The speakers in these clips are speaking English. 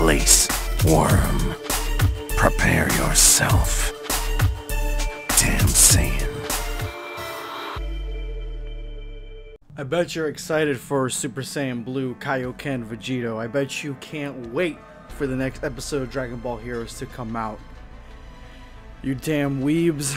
place, worm. Prepare yourself. Damn Saiyan. I bet you're excited for Super Saiyan Blue Kaioken Vegito. I bet you can't wait for the next episode of Dragon Ball Heroes to come out. You damn weebs.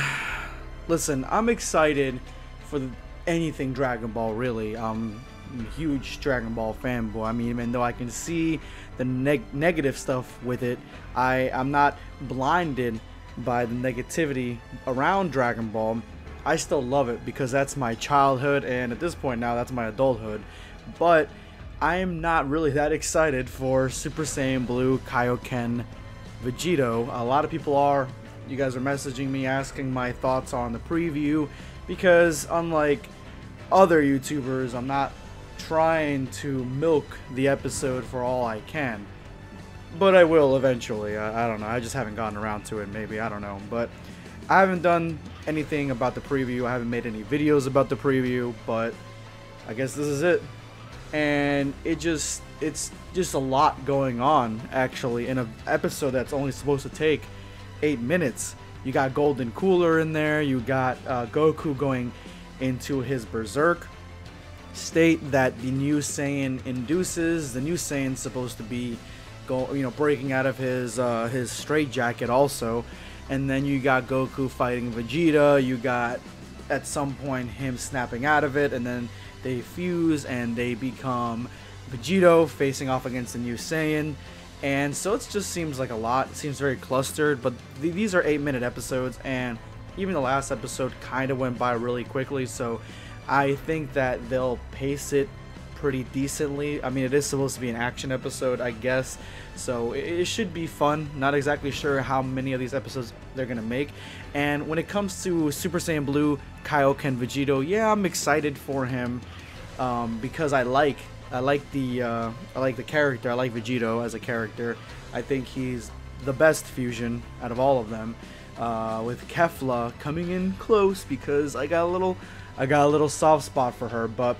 Listen, I'm excited for anything Dragon Ball, really. I'm a huge Dragon Ball fanboy. I mean, even though I can see the negative stuff with it, I'm not blinded by the negativity around Dragon Ball. I still love it because that's my childhood, and at this point now that's my adulthood. But I am not really that excited for Super Saiyan Blue Kaioken Vegito. A lot of people are. You guys are messaging me asking my thoughts on the preview, because unlike other YouTubers, I'm not trying to milk the episode for all I can. But I will eventually. I don't know. I just haven't gotten around to it, maybe. I don't know. But I haven't done anything about the preview. I haven't made any videos about the preview, but I guess this is it. And it's just a lot going on, actually, in an episode that's only supposed to take 8 minutes. You got Golden Cooler in there. You got Goku going into his berserk state that the new Saiyan induces. The new Saiyan's supposed to be breaking out of his straitjacket also. And then you got Goku fighting Vegeta. You got at some point him snapping out of it, and then they fuse and they become Vegito facing off against the new Saiyan. And so it just seems like a lot. It seems very clustered, but these are 8-minute episodes, and even the last episode kind of went by really quickly, so I think that they'll pace it pretty decently. I mean, it is supposed to be an action episode, I guess, so it should be fun. Not exactly sure how many of these episodes they're gonna make. And when it comes to Super Saiyan Blue Kaioken Vegito, yeah, I'm excited for him because I like the character. I like Vegito as a character. I think he's the best fusion out of all of them, with Kefla coming in close because I got a little soft spot for her. But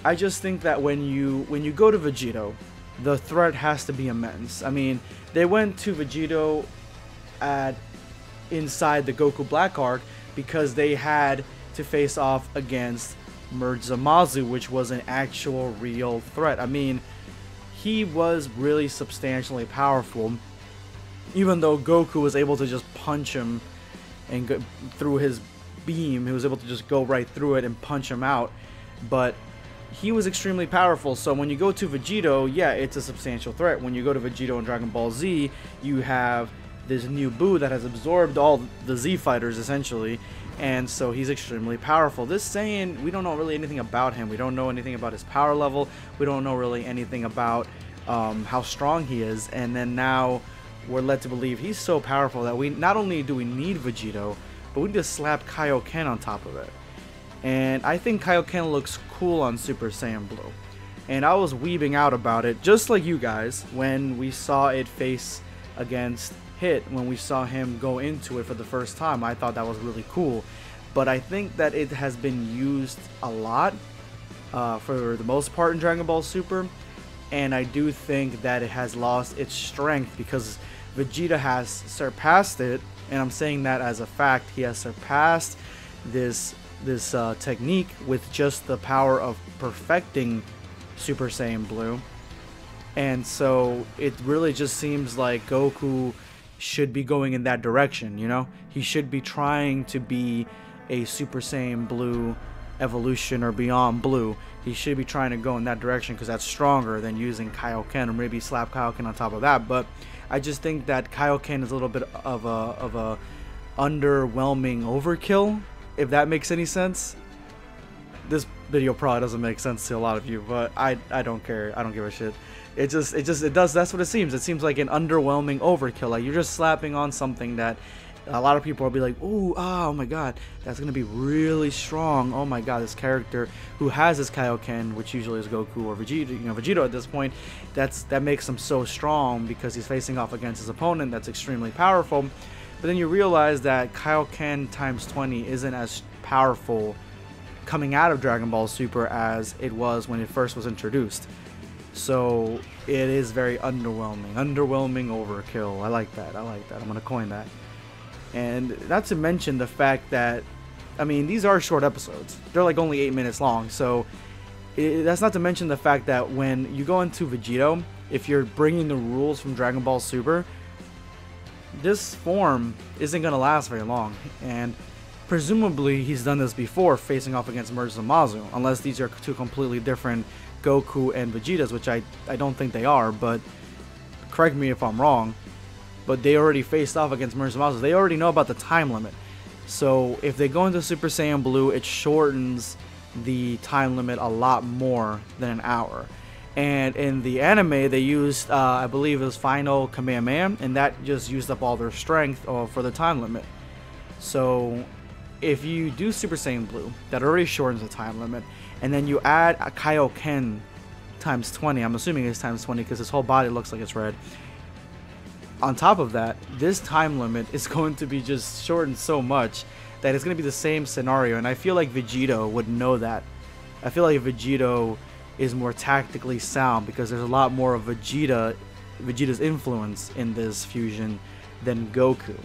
I just think that when you go to Vegito, the threat has to be immense. I mean, they went to Vegito inside the Goku Black arc because they had to face off against Zamasu, which was an actual real threat. I mean, he was really substantially powerful, even though Goku was able to just punch him and go through his beam. He was able to just go right through it and punch him out, but he was extremely powerful. So when you go to Vegito, yeah, it's a substantial threat. When you go to Vegito in Dragon Ball Z, you have this new Buu that has absorbed all the Z fighters essentially, and so he's extremely powerful. This Saiyan, we don't know really anything about him. We don't know anything about his power level. We don't know really anything about how strong he is. And then now we're led to believe he's so powerful that we not only do we need Vegito, but we need to slap Kaioken on top of it. And I think Kaioken looks cool on Super Saiyan Blue. And I was weebing out about it, just like you guys, when we saw it face against Hit. When we saw him go into it for the first time, I thought that was really cool. But I think that it has been used a lot for the most part in Dragon Ball Super, and I do think that it has lost its strength because Vegeta has surpassed it, and I'm saying that as a fact. He has surpassed this technique with just the power of perfecting Super Saiyan Blue. And so it really just seems like Goku should be going in that direction, you know? He should be trying to be a Super Saiyan Blue evolution or beyond Blue. He should be trying to go in that direction because that's stronger than using Kaioken, or maybe slap Kaioken on top of that. But I just think that Kaioken is a little bit of a underwhelming overkill, if that makes any sense. This video probably doesn't make sense to a lot of you, but I don't care. I don't give a shit. It does. That's what it seems. It seems like an underwhelming overkill. Like you're just slapping on something that a lot of people will be like, "Ooh, oh my god, that's gonna be really strong. Oh my god, this character who has his Kaioken, which usually is Goku or Vegeta, Vegito at this point, that makes him so strong because he's facing off against his opponent that's extremely powerful." But then you realize that Kaioken times 20 isn't as powerful coming out of Dragon Ball Super as it was when it first was introduced. So it is very underwhelming. Underwhelming overkill. I like that. I'm gonna coin that. And not to mention the fact that, I mean, these are short episodes. They're like only 8 minutes long. So that's not to mention the fact that when you go into Vegito, if you're bringing the rules from Dragon Ball Super, this form isn't going to last very long. And presumably he's done this before, facing off against Zamasu, unless these are two completely different Goku and Vegetas, which I don't think they are, but correct me if I'm wrong. But they already faced off against Zamasu. They already know about the time limit. So if they go into Super Saiyan Blue, it shortens the time limit a lot more than an hour. And in the anime, they used, I believe it was Final Kamehameha, and that just used up all their strength for the time limit. So if you do Super Saiyan Blue, that already shortens the time limit, and then you add a Kaioken times 20, I'm assuming it's times 20 because his whole body looks like it's red. On top of that, this time limit is going to be just shortened so much that it's going to be the same scenario, and I feel like Vegito would know that. I feel like Vegito is more tactically sound because there's a lot more of Vegeta's influence in this fusion than Goku.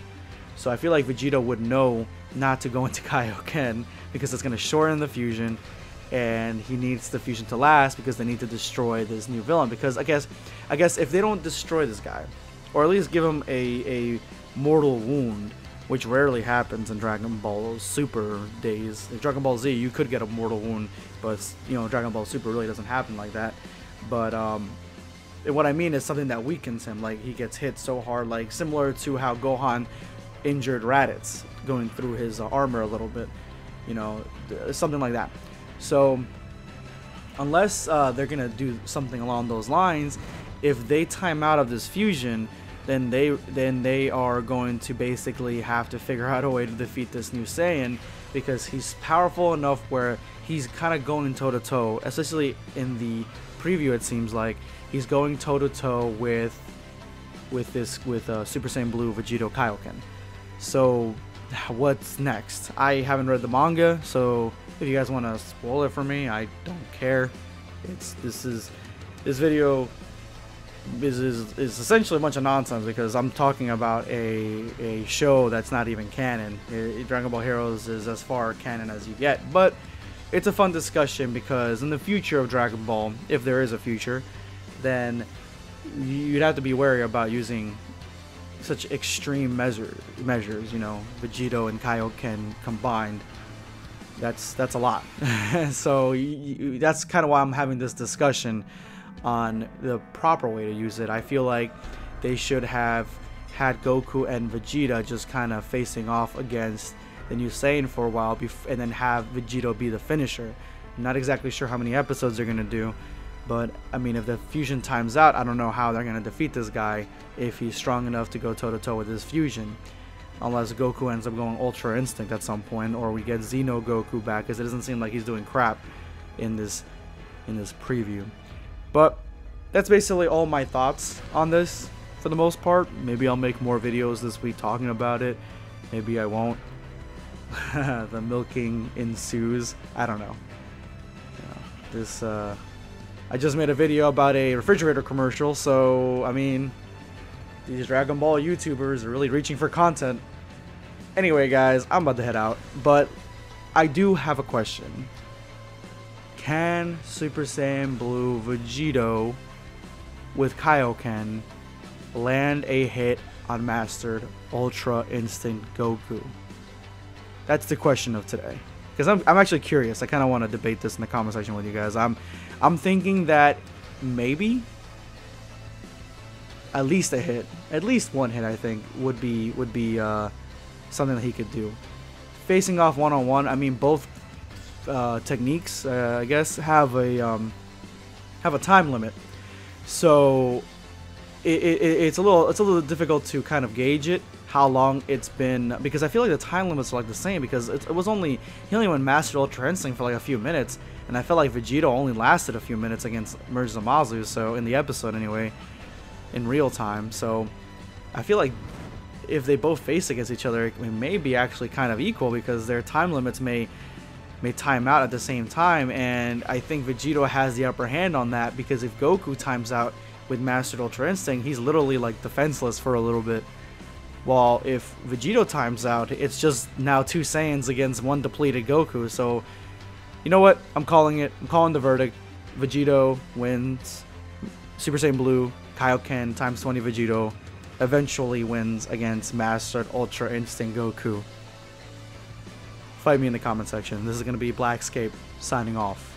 So I feel like Vegito would know not to go into Kaioken because it's going to shorten the fusion, and he needs the fusion to last because they need to destroy this new villain. Because I guess if they don't destroy this guy, or at least give him a mortal wound, which rarely happens in Dragon Ball Super days. In Dragon Ball Z, you could get a mortal wound, but Dragon Ball Super really doesn't happen like that. But what I mean is something that weakens him, like he gets hit so hard, like similar to how Gohan injured Raditz, going through his armor a little bit, something like that. So unless they're gonna do something along those lines, if they time out of this fusion, then they are going to basically have to figure out a way to defeat this new Saiyan, because he's powerful enough where he's kind of going toe to toe, especially in the preview. It seems like he's going toe to toe with Super Saiyan Blue Vegito Kaioken. So what's next? I haven't read the manga, so if you guys want to spoil it for me, I don't care. This video is essentially a bunch of nonsense because I'm talking about a show that's not even canon. Dragon Ball Heroes is as far canon as you get, but it's a fun discussion because in the future of Dragon Ball, if there is a future, then you'd have to be wary about using such extreme measures. Vegito and Kaioken combined. That's a lot. So that's kind of why I'm having this discussion on the proper way to use it. I feel like they should have had Goku and Vegeta just kind of facing off against the new Saiyan for a while, and then have Vegito be the finisher. I'm not exactly sure how many episodes they're going to do, but I mean, if the fusion times out, I don't know how they're going to defeat this guy if he's strong enough to go toe to toe with his fusion, unless Goku ends up going Ultra Instinct at some point, or we get Xeno Goku back, because it doesn't seem like he's doing crap in this preview. But that's basically all my thoughts on this for the most part. Maybe I'll make more videos this week talking about it. Maybe I won't. The milking ensues. I don't know. I just made a video about a refrigerator commercial, so I mean, these Dragon Ball YouTubers are really reaching for content. Anyway, guys, I'm about to head out, but I do have a question. Can Super Saiyan Blue Vegito with Kaioken land a hit on Mastered Ultra Instinct Goku? That's the question of today. Because I'm actually curious. I kind of want to debate this in the comment section with you guys. I'm thinking that maybe at least a hit, at least one hit, I think would be something that he could do. Facing off one-on-one, I mean, both techniques, I guess, have a time limit, so it's a little difficult to kind of gauge it, how long it's been, because I feel like the time limits are like the same, because he only went Master Ultra Instinct for like a few minutes, and I felt like Vegito only lasted a few minutes against Zamasu, so in the episode anyway, in real time. So I feel like if they both face against each other, it may be actually kind of equal, because their time limits may may time out at the same time, and I think Vegito has the upper hand on that, because if Goku times out with Mastered Ultra Instinct, he's literally like defenseless for a little bit. While if Vegito times out, it's just now 2 Saiyans against 1 depleted Goku. So, you know what? I'm calling it. I'm calling the verdict. Vegito wins. Super Saiyan Blue, Kaioken times 20 Vegito eventually wins against Mastered Ultra Instinct Goku. Fight me in the comment section. This is going to be BlackScape signing off.